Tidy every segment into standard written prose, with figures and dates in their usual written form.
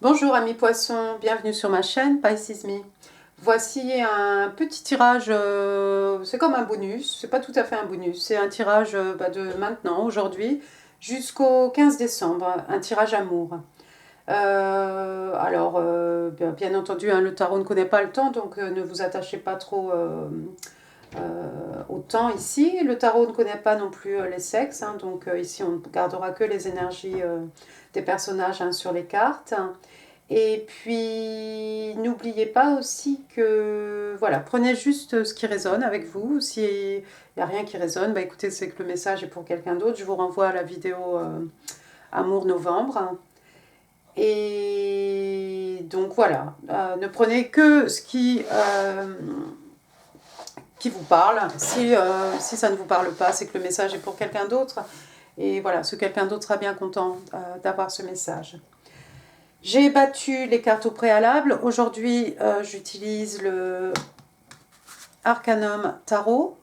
Bonjour amis poissons, bienvenue sur ma chaîne Pisces Me. Voici un petit tirage, c'est comme un bonus, c'est pas tout à fait un bonus, c'est un tirage de maintenant, aujourd'hui, jusqu'au 15 décembre, un tirage amour. Bien entendu, hein, le tarot ne connaît pas le temps, donc ne vous attachez pas trop au temps ici. Le tarot ne connaît pas non plus les sexes, hein, donc ici on ne gardera que les énergies des personnages hein, sur les cartes. Et puis, n'oubliez pas aussi que, voilà, prenez juste ce qui résonne avec vous. S'il n'y a rien qui résonne, bah écoutez, c'est que le message est pour quelqu'un d'autre. Je vous renvoie à la vidéo Amour Novembre. Et donc voilà, ne prenez que ce qui vous parle. Si ça ne vous parle pas, c'est que le message est pour quelqu'un d'autre. Et voilà, ce quelqu'un d'autre sera bien content d'avoir ce message. J'ai battu les cartes au préalable. Aujourd'hui, j'utilise le Arcanum Tarot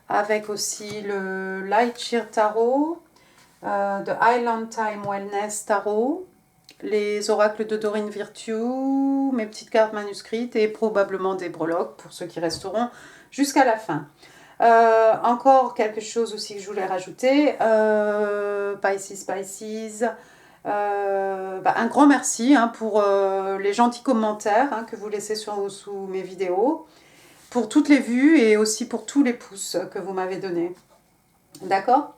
avec aussi le Light Shear Tarot, de Island Time Wellness Tarot, les oracles de Dorine Virtue, mes petites cartes manuscrites et probablement des breloques pour ceux qui resteront jusqu'à la fin. Encore quelque chose aussi que je voulais rajouter, Pisces, un grand merci hein, pour les gentils commentaires hein, que vous laissez sous mes vidéos, pour toutes les vues et aussi pour tous les pouces que vous m'avez donnés. D'accord?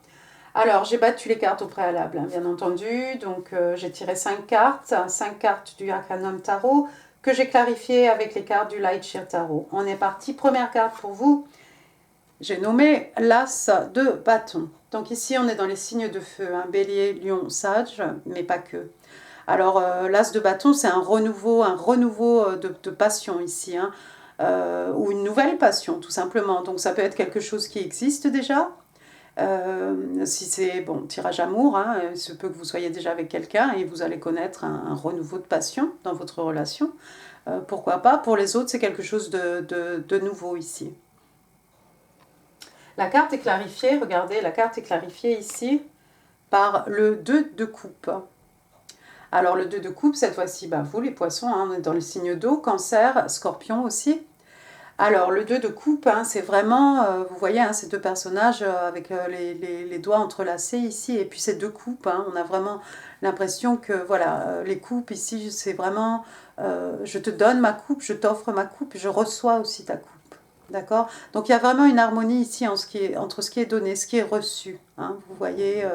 Alors, j'ai battu les cartes au préalable, hein, bien entendu. Donc, j'ai tiré 5 cartes du Arcanum Tarot que j'ai clarifiées avec les cartes du Light Shear Tarot. On est parti. Première carte pour vous. J'ai nommé l'As de bâton. Donc ici, on est dans les signes de feu, hein, Bélier, Lion, Sage, mais pas que. Alors, l'As de bâton, c'est un renouveau de passion ici, hein, ou une nouvelle passion, tout simplement. Donc, ça peut être quelque chose qui existe déjà. Si c'est, bon, tirage amour, hein, il se peut que vous soyez déjà avec quelqu'un et vous allez connaître un renouveau de passion dans votre relation. Pourquoi pas? Pour les autres, c'est quelque chose de nouveau ici. La carte est clarifiée, regardez, la carte est clarifiée ici par le 2 de coupe. Alors le 2 de coupe, cette fois-ci, vous les poissons, hein, on est dans le signe d'eau, cancer, scorpion aussi. Alors le 2 de coupe, hein, c'est vraiment, vous voyez, hein, ces deux personnages avec les doigts entrelacés ici, et puis ces deux coupes, hein, on a vraiment l'impression que, voilà, les coupes ici, c'est vraiment, je te donne ma coupe, je t'offre ma coupe, je reçois aussi ta coupe. D'accord? Donc il y a vraiment une harmonie ici entre ce qui est donné, ce qui est reçu. Hein, vous voyez,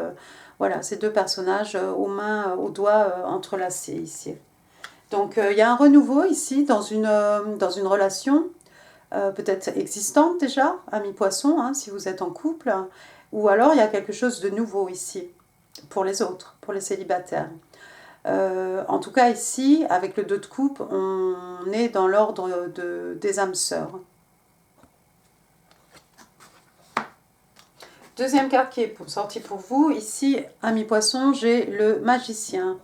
voilà, ces deux personnages aux doigts entrelacés ici. Donc il y a un renouveau ici dans une relation peut-être existante déjà, ami poisson, hein, si vous êtes en couple, ou alors il y a quelque chose de nouveau ici pour les autres, pour les célibataires. En tout cas ici, avec le 2 de coupe, on est dans l'ordre des âmes sœurs. Deuxième carte qui est sortie pour vous, ici, ami poisson, j'ai le magicien.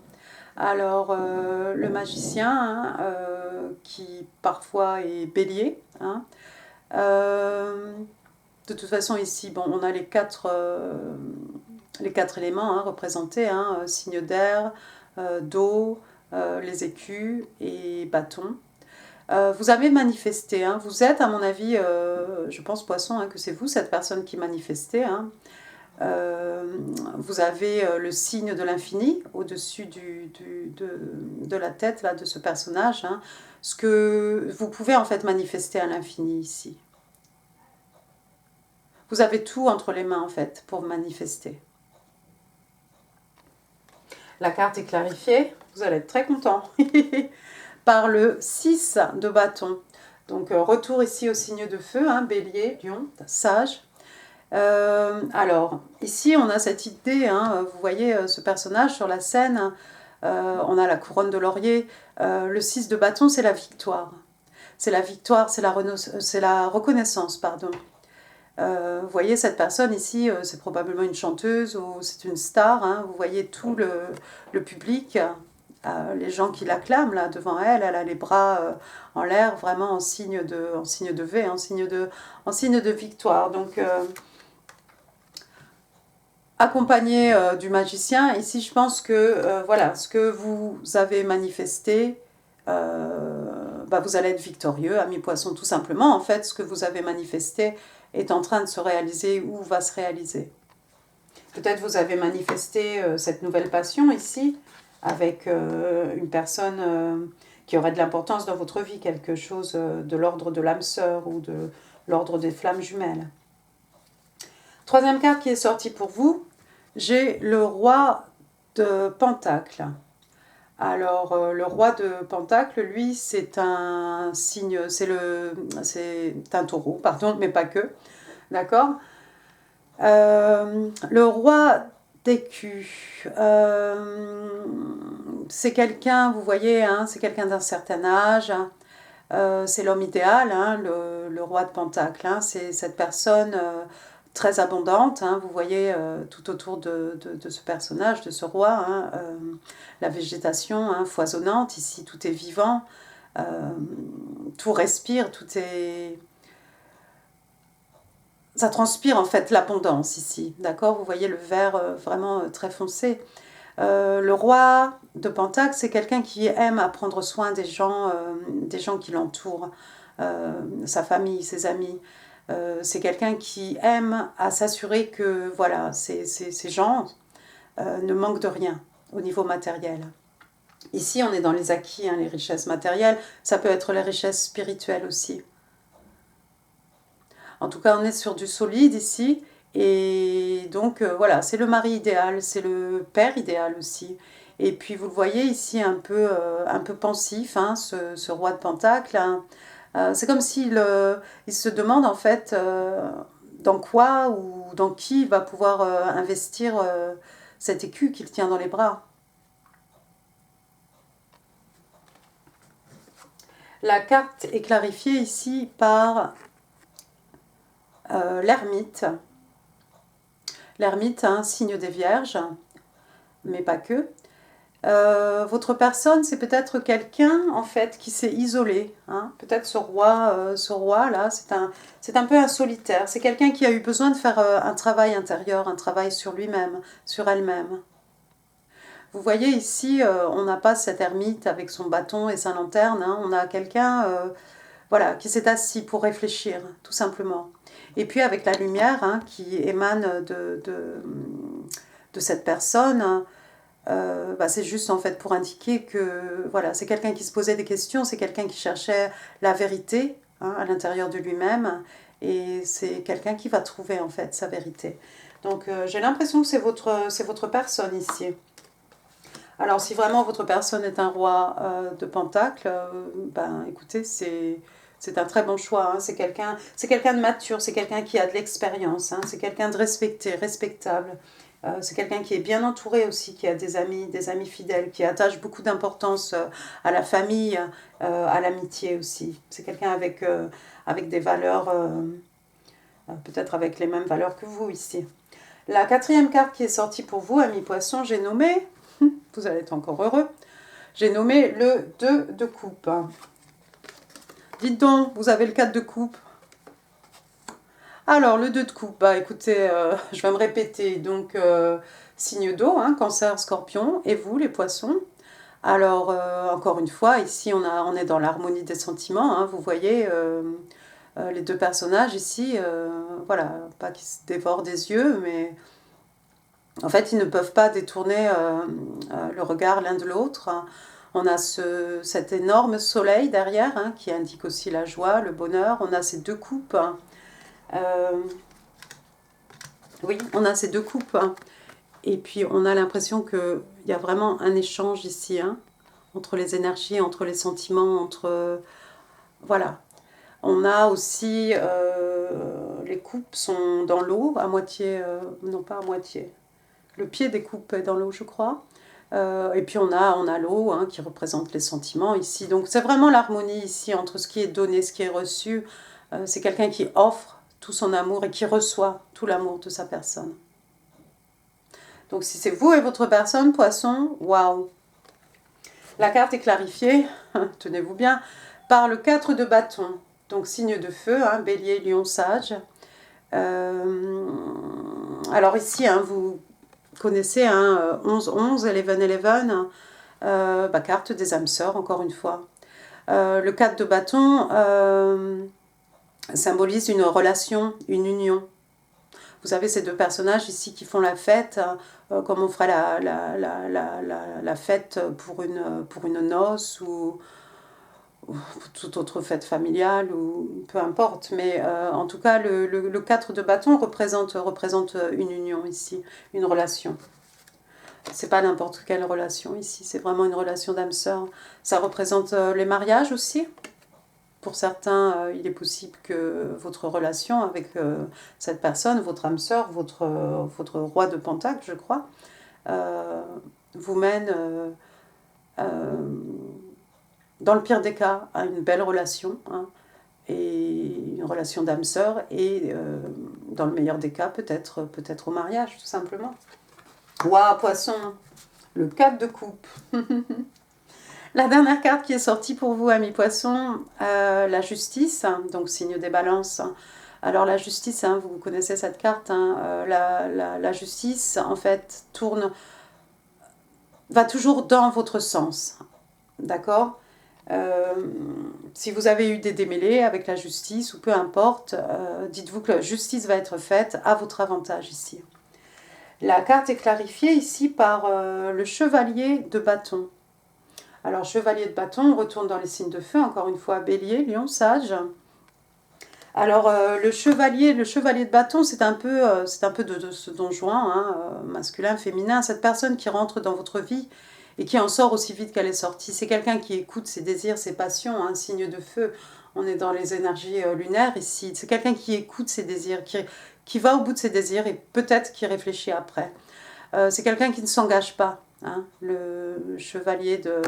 Alors, le magicien, hein, qui parfois est bélier. Hein, de toute façon, ici, bon, on a les quatre éléments hein, représentés, hein, signe d'air, d'eau, les écus et bâton. Vous avez manifesté, hein, vous êtes à mon avis, je pense poisson, hein, que c'est vous cette personne qui manifestait. Hein. Vous avez le signe de l'infini au-dessus de la tête là, de ce personnage. Hein, ce que vous pouvez en fait manifester à l'infini ici. Vous avez tout entre les mains en fait pour manifester. La carte est clarifiée, vous allez être très content. Par le 6 de bâton. Donc retour ici au signe de feu, hein, bélier, lion, sage. Alors, ici on a cette idée, hein, vous voyez ce personnage sur la scène, on a la couronne de laurier, le 6 de bâton c'est la victoire. C'est la victoire, c'est la reconnaissance, pardon. Vous voyez cette personne ici, c'est probablement une chanteuse ou c'est une star, hein, vous voyez tout le public, les gens qui l'acclament là devant elle, elle a les bras en l'air, vraiment en signe de V, en signe de victoire. Donc, accompagné du magicien. Ici, je pense que voilà, ce que vous avez manifesté, vous allez être victorieux, amis poissons, tout simplement. En fait, ce que vous avez manifesté est en train de se réaliser ou va se réaliser. Peut-être vous avez manifesté cette nouvelle passion ici avec une personne qui aurait de l'importance dans votre vie, quelque chose de l'ordre de l'âme sœur ou de l'ordre des flammes jumelles. Troisième carte qui est sortie pour vous, j'ai le roi de Pentacle. Alors, le roi de Pentacle, lui, c'est un signe, c'est un taureau, pardon, mais pas que, d'accord. Le roi d'écus, c'est quelqu'un, vous voyez, hein, c'est quelqu'un d'un certain âge, c'est l'homme idéal, hein, le roi de Pentacle, hein, c'est cette personne très abondante, hein, vous voyez tout autour de ce personnage, de ce roi, hein, la végétation hein, foisonnante, ici tout est vivant, tout respire, tout est... Ça transpire en fait l'abondance ici, d'accord. Vous voyez le vert vraiment très foncé. Le roi de Pentacle, c'est quelqu'un qui aime à prendre soin des gens qui l'entourent, sa famille, ses amis. C'est quelqu'un qui aime à s'assurer que voilà, ces gens ne manquent de rien au niveau matériel. Ici, on est dans les acquis, hein, les richesses matérielles. Ça peut être les richesses spirituelles aussi. En tout cas, on est sur du solide ici. Et donc, voilà, c'est le mari idéal, c'est le père idéal aussi. Et puis, vous le voyez ici un peu pensif, hein, ce roi de Pentacle. Hein. C'est comme s'il il se demande en fait dans quoi ou dans qui il va pouvoir investir cet écu qu'il tient dans les bras. La carte est clarifiée ici par l'ermite. L'ermite, hein, signe des vierges, mais pas que. Votre personne, c'est peut-être quelqu'un en fait qui s'est isolé. Hein. Peut-être ce roi là, c'est un peu un solitaire. C'est quelqu'un qui a eu besoin de faire un travail intérieur, un travail sur lui-même, sur elle-même. Vous voyez ici, on n'a pas cet ermite avec son bâton et sa lanterne. Hein. On a quelqu'un voilà, qui s'est assis pour réfléchir, tout simplement. Et puis avec la lumière hein, qui émane de cette personne, c'est juste en fait pour indiquer que voilà, c'est quelqu'un qui se posait des questions, c'est quelqu'un qui cherchait la vérité hein, à l'intérieur de lui-même, et c'est quelqu'un qui va trouver en fait sa vérité. Donc j'ai l'impression que c'est votre personne ici. Alors si vraiment votre personne est un roi de Pentacle, écoutez, c'est un très bon choix. Hein. C'est quelqu'un de mature, c'est quelqu'un qui a de l'expérience, hein. C'est quelqu'un de respecté, respectable. C'est quelqu'un qui est bien entouré aussi, qui a des amis fidèles, qui attache beaucoup d'importance à la famille, à l'amitié aussi. C'est quelqu'un avec des valeurs, peut-être avec les mêmes valeurs que vous ici. La quatrième carte qui est sortie pour vous, amis poissons, j'ai nommé, vous allez être encore heureux, j'ai nommé le 2 de coupe. Dites donc, vous avez le 4 de coupe. Alors, le 2 de coupe, écoutez, je vais me répéter. Donc, signe d'eau, hein, cancer, scorpion, et vous, les poissons. Alors, encore une fois, ici, on est dans l'harmonie des sentiments. Hein, vous voyez, les deux personnages ici, voilà, pas qu'ils se dévorent des yeux, mais en fait, ils ne peuvent pas détourner le regard l'un de l'autre. On a cet énorme soleil derrière, hein, qui indique aussi la joie, le bonheur. On a ces deux coupes. Hein. Oui, on a ces deux coupes. Hein. Et puis, on a l'impression qu'il y a vraiment un échange ici, hein, entre les énergies, entre les sentiments, entre... voilà. On a aussi... les coupes sont dans l'eau, à moitié... non, pas à moitié. Le pied des coupes est dans l'eau, je crois. Et puis, on a l'eau, hein, qui représente les sentiments ici. Donc, c'est vraiment l'harmonie ici entre ce qui est donné, ce qui est reçu. C'est quelqu'un qui offre tout son amour et qui reçoit tout l'amour de sa personne. Donc si c'est vous et votre personne, poisson, waouh. La carte est clarifiée, tenez-vous bien, par le 4 de bâton. Donc signe de feu, hein, bélier, lion, sage. Alors ici, hein, connaissez, hein, 11-11, 11-11, carte des âmes sœurs, encore une fois. Le 4 de bâton symbolise une relation, une union. Vous avez ces deux personnages ici qui font la fête, comme on ferait la fête pour une noce ou toute autre fête familiale, ou peu importe. Mais en tout cas, le 4 de bâton représente une union ici, une relation. C'est pas n'importe quelle relation ici, c'est vraiment une relation d'âme sœur. Ça représente les mariages aussi. Pour certains, il est possible que votre relation avec cette personne, votre âme sœur, votre roi de Pentacle, je crois, vous mène, dans le pire des cas, à une belle relation, hein, et une relation d'âme sœur, et dans le meilleur des cas, peut-être au mariage, tout simplement. Waouh, poisson, le 4 de coupe. La dernière carte qui est sortie pour vous, amis poissons, la justice, donc signe des balances. Alors la justice, hein, vous connaissez cette carte, hein, la justice en fait va toujours dans votre sens, d'accord. Si vous avez eu des démêlés avec la justice ou peu importe, dites-vous que la justice va être faite à votre avantage ici. La carte est clarifiée ici par le chevalier de bâton. Alors, chevalier de bâton, on retourne dans les signes de feu, encore une fois, bélier, lion, sage. Alors, le chevalier de bâton, c'est un peu de ce don Juan, hein, masculin, féminin, cette personne qui rentre dans votre vie et qui en sort aussi vite qu'elle est sortie. C'est quelqu'un qui écoute ses désirs, ses passions, hein, signe de feu. On est dans les énergies lunaires ici. C'est quelqu'un qui écoute ses désirs, qui va au bout de ses désirs et peut-être qui réfléchit après. C'est quelqu'un qui ne s'engage pas. Hein, le chevalier de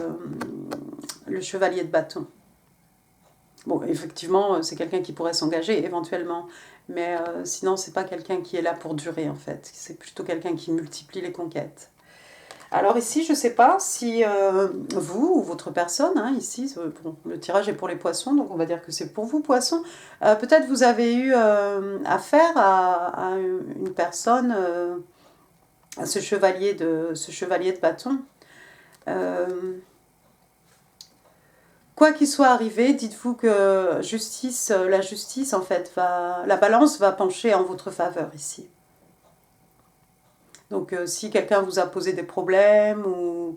bâton. Bon, effectivement, c'est quelqu'un qui pourrait s'engager éventuellement, mais sinon, c'est pas quelqu'un qui est là pour durer, en fait. C'est plutôt quelqu'un qui multiplie les conquêtes. Alors ici, je ne sais pas si vous ou votre personne, hein, ici, bon, le tirage est pour les poissons, donc on va dire que c'est pour vous, poissons. Peut-être vous avez eu affaire à une personne... à ce chevalier de bâton. Quoi qu'il soit arrivé, dites-vous que la justice, en fait, la balance va pencher en votre faveur ici. Donc, si quelqu'un vous a posé des problèmes ou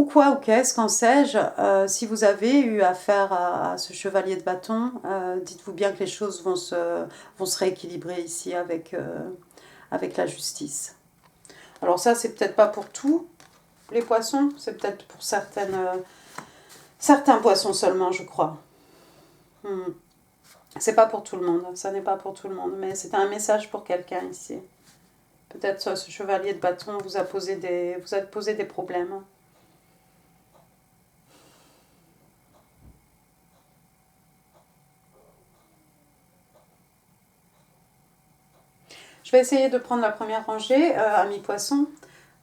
quoi, ou qu'est-ce, qu'en sais-je, si vous avez eu affaire à ce chevalier de bâton, dites-vous bien que les choses vont se rééquilibrer ici avec la justice. Alors ça, c'est peut-être pas pour tous les poissons, c'est peut-être pour certains poissons seulement, je crois. C'est pas pour tout le monde, ça n'est pas pour tout le monde, mais c'est un message pour quelqu'un ici. Peut-être ce chevalier de bâton vous a posé des problèmes. Je vais essayer de prendre la première rangée, amis poissons.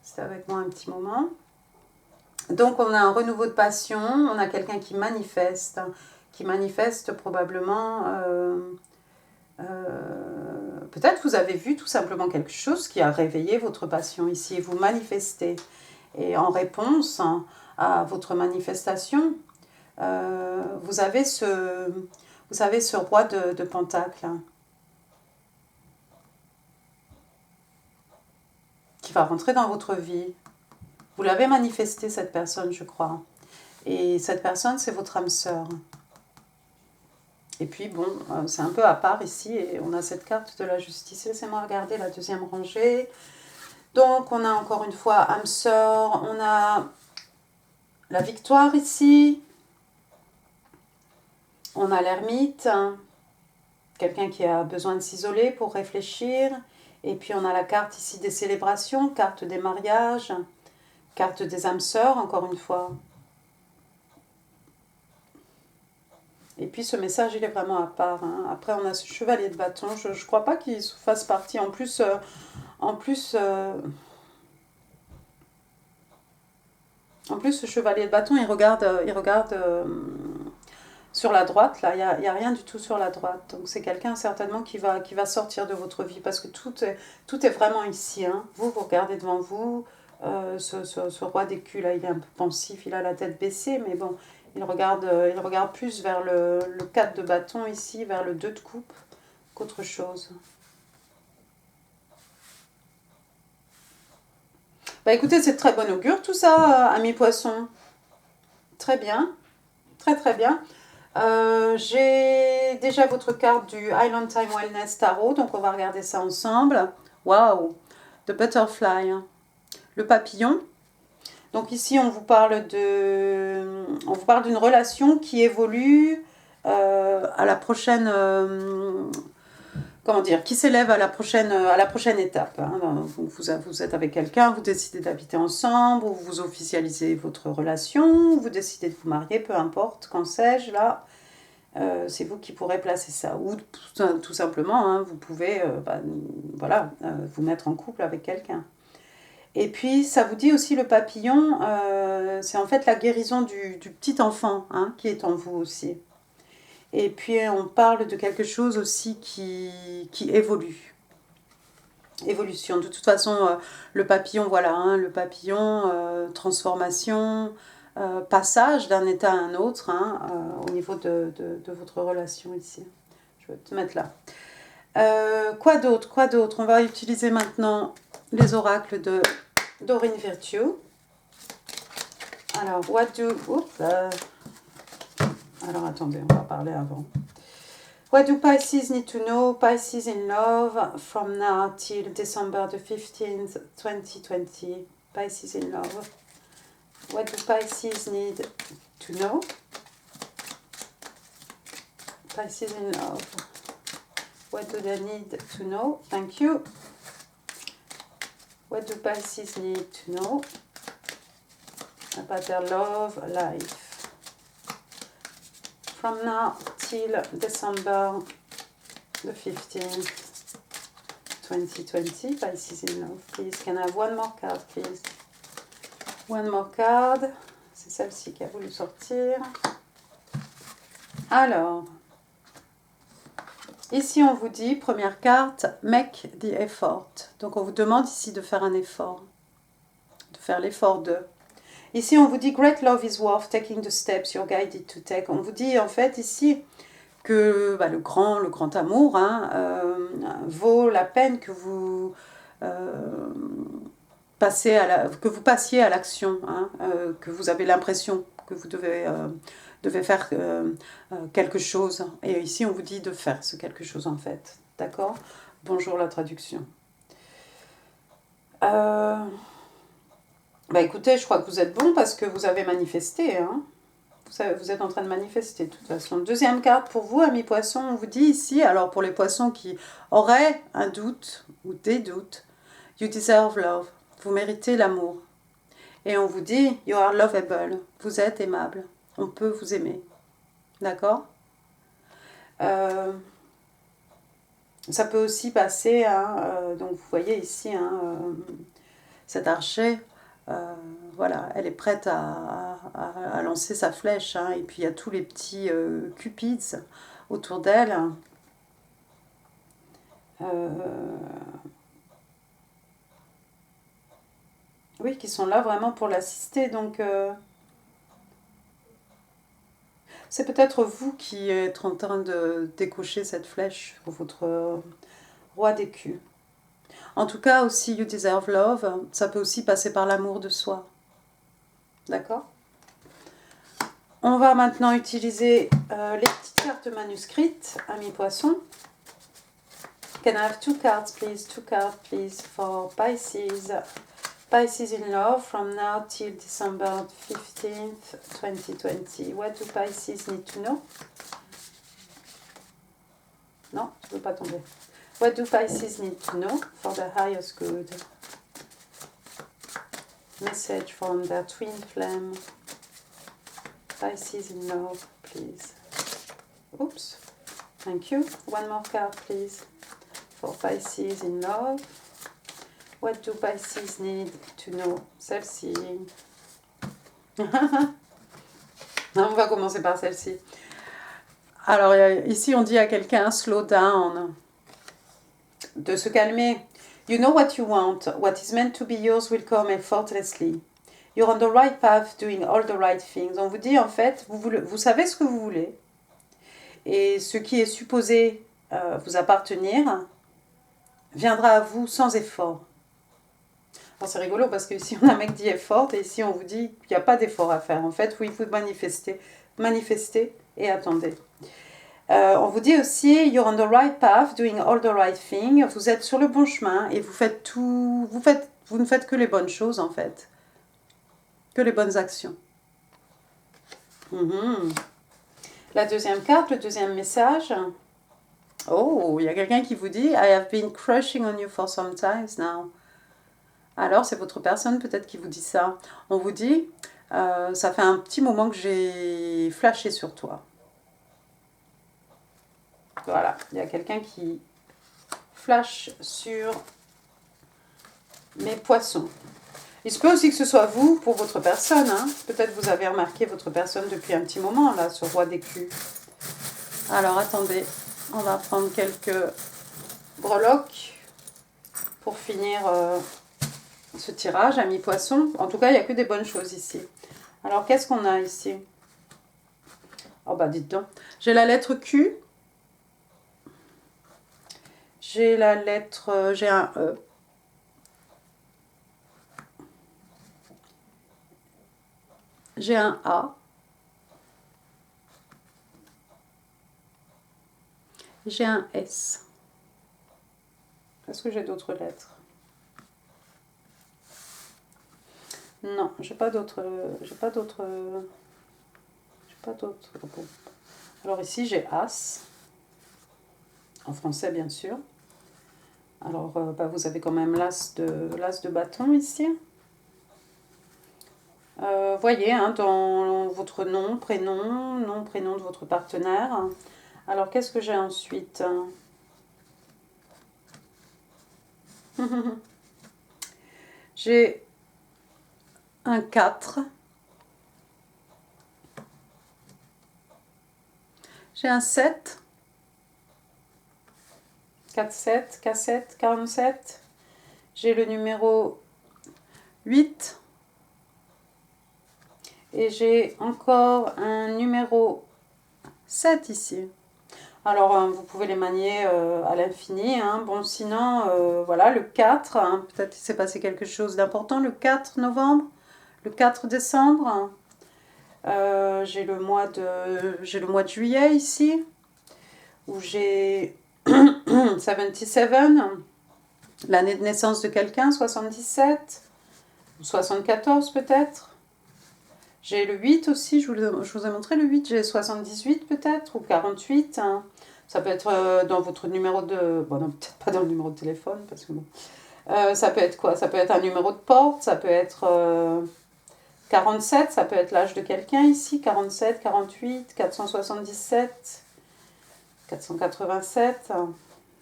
C'est avec moi un petit moment. Donc on a un renouveau de passion, on a quelqu'un qui manifeste probablement... peut-être vous avez vu tout simplement quelque chose qui a réveillé votre passion ici et vous manifestez. Et en réponse à votre manifestation, vous avez ce roi de Pentacle qui va rentrer dans votre vie. Vous l'avez manifesté, cette personne, je crois. Et cette personne, c'est votre âme sœur. Et puis, bon, c'est un peu à part ici. Et on a cette carte de la justice. Laissez-moi regarder la deuxième rangée. Donc, on a encore une fois âme sœur. On a la victoire ici. On a l'ermite. Quelqu'un qui a besoin de s'isoler pour réfléchir. Et puis, on a la carte ici des célébrations, carte des mariages. Carte des âmes sœurs, encore une fois. Et puis ce message, il est vraiment à part. Hein. Après, on a ce chevalier de bâton. Je ne crois pas qu'il fasse partie. En plus, ce chevalier de bâton, il regarde Sur la droite, là, il y a rien du tout sur la droite. Donc c'est quelqu'un certainement qui va sortir de votre vie parce que tout est vraiment ici. Hein. Vous regardez devant vous. Ce roi d'écu, là, il est un peu pensif, il a la tête baissée, mais bon, il regarde plus vers le 4 de bâton ici, vers le 2 de coupe, qu'autre chose. Bah écoutez, c'est de très bon augure tout ça, ami poisson. Très bien, très très bien. J'ai déjà votre carte du Island Time Wellness Tarot, donc on va regarder ça ensemble. Waouh, The Butterfly, hein. Le papillon. Donc ici, on vous parle d'une relation qui évolue à la prochaine, comment dire, qui s'élève à la prochaine étape. Hein. Vous êtes avec quelqu'un, vous décidez d'habiter ensemble, ou vous officialisez votre relation, vous décidez de vous marier, peu importe, quand sais-je, là. C'est vous qui pourrez placer ça. Ou tout simplement, hein, vous pouvez vous mettre en couple avec quelqu'un. Et puis, ça vous dit aussi le papillon, c'est en fait la guérison du petit enfant hein, qui est en vous aussi. Et puis, on parle de quelque chose aussi qui évolue. Évolution. De toute façon, le papillon, voilà, hein, le papillon, transformation, passage d'un état à un autre hein, au niveau de votre relation ici. Je vais te mettre là. Quoi d'autre? On va utiliser maintenant les oracles de Doreen Virtue. Alors, alors, attendez, on va parler avant. What do Pisces need to know? Pisces in love from now till December the 15th, 2020. Pisces in love. What do Pisces need to know? Pisces in love. What do they need to know? Thank you. What do Pisces need to know about their love life? From now till December the 15th, 2020, Pisces in love. Please, can I have one more card, please? One more card. C'est celle-ci qui a voulu sortir. Alors, ici on vous dit, première carte, make the effort. Donc on vous demande ici de faire un effort. De faire l'effort de... Ici, on vous dit « Great love is worth taking the steps you're guided to take ». On vous dit en fait ici que le grand amour hein, vaut la peine que vous, passiez à l'action, hein, que vous avez l'impression que vous devez faire quelque chose. Et ici, on vous dit de faire ce quelque chose en fait. D'accord? Bonjour la traduction. Écoutez, je crois que vous êtes bon parce que vous avez manifesté. Hein. Vous êtes en train de manifester de toute façon. Deuxième carte pour vous, amis poissons, on vous dit ici, alors pour les poissons qui auraient un doute ou des doutes, you deserve love, vous méritez l'amour. Et on vous dit, you are lovable, vous êtes aimable, on peut vous aimer. D'accord ? Ça peut aussi passer, hein, donc vous voyez ici, hein, cet archer, voilà, elle est prête à lancer sa flèche, hein, et puis il y a tous les petits cupides autour d'elle. Oui, qui sont là vraiment pour l'assister, donc c'est peut-être vous qui êtes en train de décocher cette flèche pour votre roi d'écu. En tout cas, aussi, you deserve love, ça peut aussi passer par l'amour de soi. D'accord ? On va maintenant utiliser les petites cartes manuscrites, amis poissons. Can I have two cards, please? Two cards, please, for Pisces. Pisces in love from now till December 15th, 2020. What do Pisces need to know? Non, je ne veux pas tomber. What do Pisces need to know for the highest good? Message from their twin flame. Pisces in love, please. Oops. Thank you. One more card, please. For Pisces in love. What do Pisces need to know? Celle-ci. On va commencer par celle-ci. Alors ici on dit à quelqu'un slow down, de se calmer. You know what you want. What is meant to be yours will come effortlessly. You're on the right path, doing all the right things. On vous dit en fait, vous savez ce que vous voulez. Et ce qui est supposé vous appartenir viendra à vous sans effort. Alors c'est rigolo parce que ici on a un mec dit effort et ici on vous dit qu'il n'y a pas d'effort à faire. En fait, oui, vous manifestez et attendez. On vous dit aussi, you're on the right path, doing all the right thing. Vous êtes sur le bon chemin et vous faites tout, vous ne faites que les bonnes choses en fait, que les bonnes actions. La deuxième carte, le deuxième message. Oh, il y a quelqu'un qui vous dit, I have been crushing on you for some time now. Alors, c'est votre personne peut-être qui vous dit ça. On vous dit, ça fait un petit moment que j'ai flashé sur toi. Voilà, il y a quelqu'un qui flash sur mes poissons. Il se peut aussi que ce soit vous pour votre personne. Hein. Peut-être vous avez remarqué votre personne depuis un petit moment, là, ce roi d'écus. Alors, attendez, on va prendre quelques breloques pour finir ce tirage, amis poissons. En tout cas, il n'y a que des bonnes choses ici. Alors, qu'est-ce qu'on a ici? Oh, bah, dites donc. J'ai la lettre Q. J'ai la lettre... j'ai un E. J'ai un A. J'ai un S. Est-ce que j'ai d'autres lettres? Non, j'ai pas d'autres. Bon. Alors ici j'ai As. En français bien sûr. Alors bah, vous avez quand même l'As de bâton ici. Voyez, hein, dans votre nom, prénom de votre partenaire. Alors, qu'est-ce que j'ai ensuite? J'ai un 4. J'ai un 7. 4-7, K7, 47. J'ai le numéro 8. Et j'ai encore un numéro 7 ici. Alors, vous pouvez les manier à l'infini. Hein. Bon, sinon, voilà, le 4. Hein, peut-être qu'il s'est passé quelque chose d'important. Le 4 novembre, le 4 décembre. J'ai le mois de juillet ici. Où j'ai 77. L'année de naissance de quelqu'un, 77. Ou 74 peut-être. J'ai le 8 aussi, je vous ai montré le 8, j'ai 78 peut-être, ou 48. Hein. Ça peut être dans votre numéro de... Bon, non, peut-être pas dans le numéro de téléphone, parce que bon... ça peut être quoi? Ça peut être un numéro de porte, ça peut être 47, ça peut être l'âge de quelqu'un ici, 47, 48, 477, 487.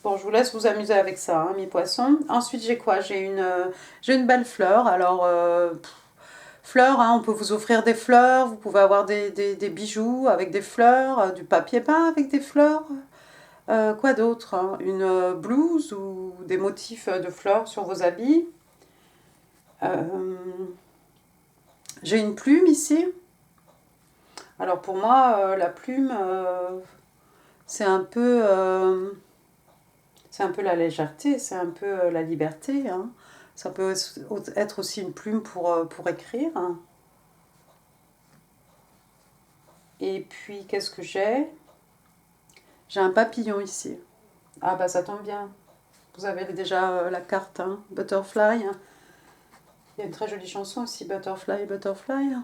Bon, je vous laisse vous amuser avec ça, hein, mes poissons. Ensuite, j'ai quoi? J'ai une belle fleur, alors... fleurs, hein, on peut vous offrir des fleurs, vous pouvez avoir des bijoux avec des fleurs, du papier peint avec des fleurs. Quoi d'autre? Hein, une blouse ou des motifs de fleurs sur vos habits. J'ai une plume ici. Alors pour moi, la plume, c'est un peu la légèreté, c'est un peu la liberté. Hein. Ça peut être aussi une plume pour écrire. Et puis, qu'est-ce que j'ai? J'ai un papillon ici. Ah bah ça tombe bien. Vous avez déjà la carte, hein, Butterfly. Il y a une très jolie chanson aussi, Butterfly, Butterfly.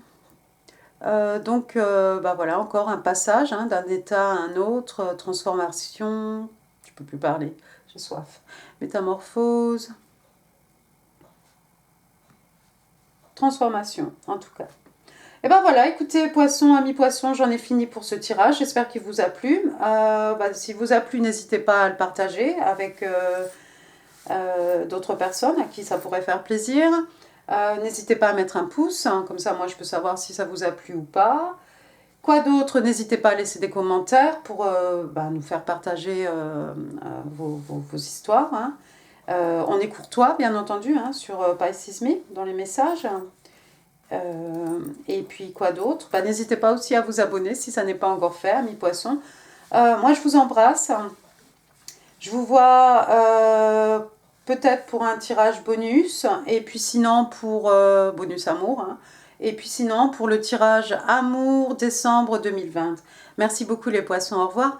Donc, bah voilà, encore un passage hein, d'un état à un autre, transformation. Je peux plus parler, j'ai soif. Métamorphose. Transformation, en tout cas. Et ben voilà, écoutez, poisson, amis poissons, j'en ai fini pour ce tirage. J'espère qu'il vous a plu. S'il vous a plu, n'hésitez pas à le partager avec d'autres personnes à qui ça pourrait faire plaisir. N'hésitez pas à mettre un pouce, hein, comme ça moi je peux savoir si ça vous a plu ou pas. Quoi d'autre? N'hésitez pas à laisser des commentaires pour nous faire partager vos histoires. Hein. On est courtois, bien entendu, hein, sur Pisces Me, dans les messages. Et puis quoi d'autre? N'hésitez pas aussi à vous abonner si ça n'est pas encore fait, amis poissons. Moi, je vous embrasse. Je vous vois peut-être pour un tirage bonus, et puis sinon pour bonus amour, hein, et puis sinon pour le tirage amour décembre 2020. Merci beaucoup les poissons, au revoir.